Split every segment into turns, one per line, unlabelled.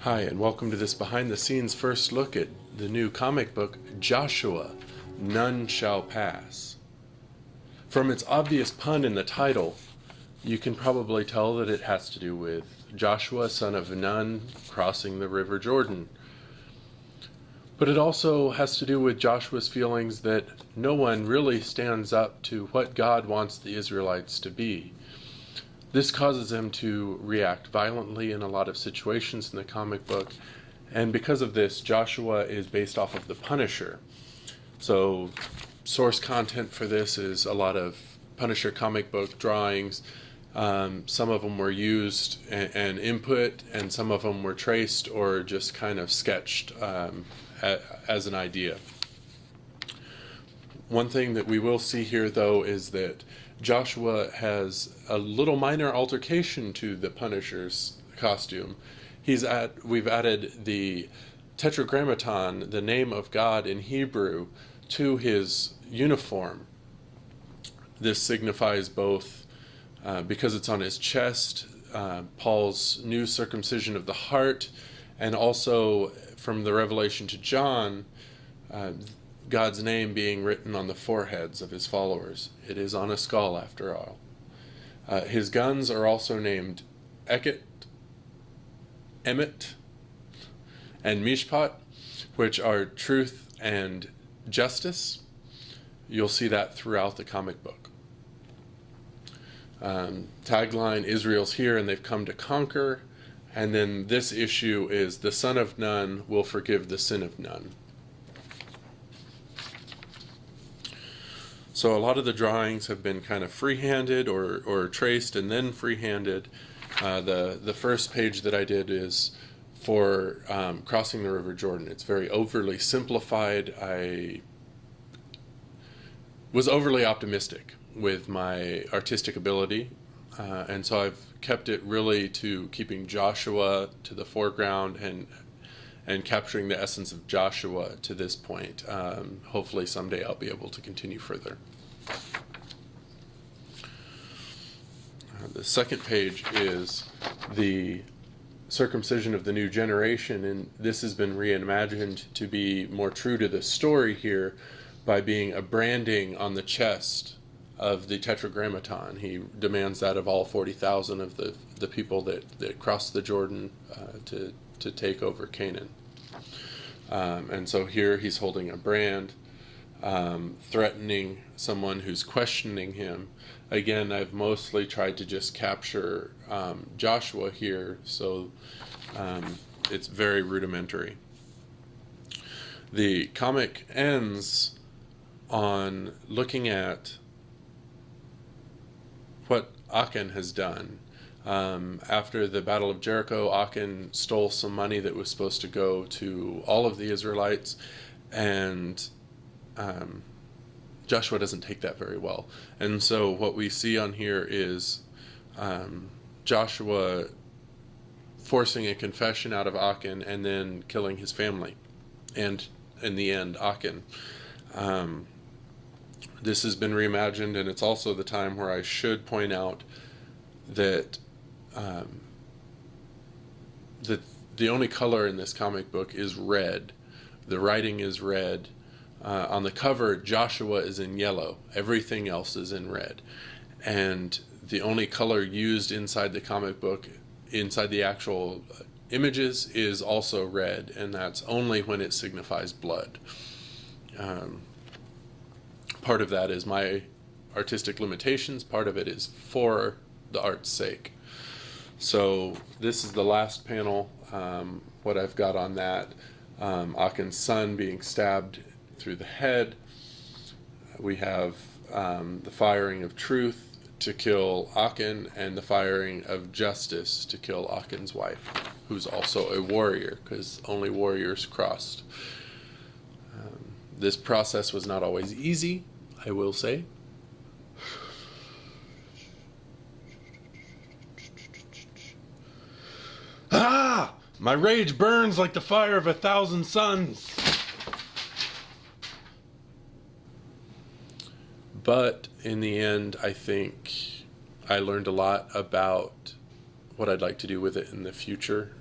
Hi, and welcome to this behind the scenes first look at the new comic book, Joshua, None Shall Pass. From its obvious pun in the title, you can probably tell that it has to do with Joshua, son of Nun, crossing the River Jordan. But it also has to do with Joshua's feelings that no one really stands up to what God wants the Israelites to be. This causes him to react violently in a lot of situations in the comic book, and because of this, Joshua is based off of the Punisher. So source content for this is a lot of Punisher comic book drawings. Some of them were used and input, and some of them were traced or just kind of sketched as an idea. One thing that we will see here, though, is that Joshua has a little minor altercation to the Punisher's costume. We've added the Tetragrammaton, the name of God in Hebrew, to his uniform. This signifies both, because it's on his chest, Paul's new circumcision of the heart, and also from the revelation to John, God's name being written on the foreheads of his followers. It is on a skull, after all. His guns are also named Eket, Emet, and Mishpat, which are truth and justice. You'll see that throughout the comic book. Tagline, Israel's here and they've come to conquer. And then this issue is the son of none will forgive the sin of none. So a lot of the drawings have been kind of free-handed or traced and then free-handed. The first page that I did is for crossing the River Jordan. It's very overly simplified. I was overly optimistic with my artistic ability, and so I've kept it really to keeping Joshua to the foreground and capturing the essence of Joshua to this point. Hopefully someday I'll be able to continue further. The second page is the circumcision of the new generation, and this has been reimagined to be more true to the story here by being a branding on the chest of the Tetragrammaton. He demands that of all 40,000 of the people that crossed the Jordan to take over Canaan. And so here he's holding a brand, threatening someone who's questioning him. Again, I've mostly tried to just capture Joshua here, so it's very rudimentary. The comic ends on looking at what Achan has done. After the Battle of Jericho, Achan stole some money that was supposed to go to all of the Israelites, and Joshua doesn't take that very well. And so what we see on here is Joshua forcing a confession out of Achan and then killing his family, and in the end, Achan. This has been reimagined, and it's also the time where I should point out that the only color in this comic book is red. The writing is red. On the cover, Joshua is in yellow. Everything else is in red. And the only color used inside the comic book, inside the actual images, is also red, and that's only when it signifies blood. Part of that is my artistic limitations. Part of it is for the art's sake. So this is the last panel, what I've got on that. Achan's son being stabbed through the head. We have the firing of truth to kill Achan, and the firing of justice to kill Achan's wife, who's also a warrior, because only warriors crossed. This process was not always easy, I will say. Ah! My rage burns like the fire of 1,000 suns. But in the end, I think I learned a lot about what I'd like to do with it in the future.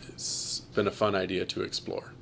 it's been a fun idea to explore.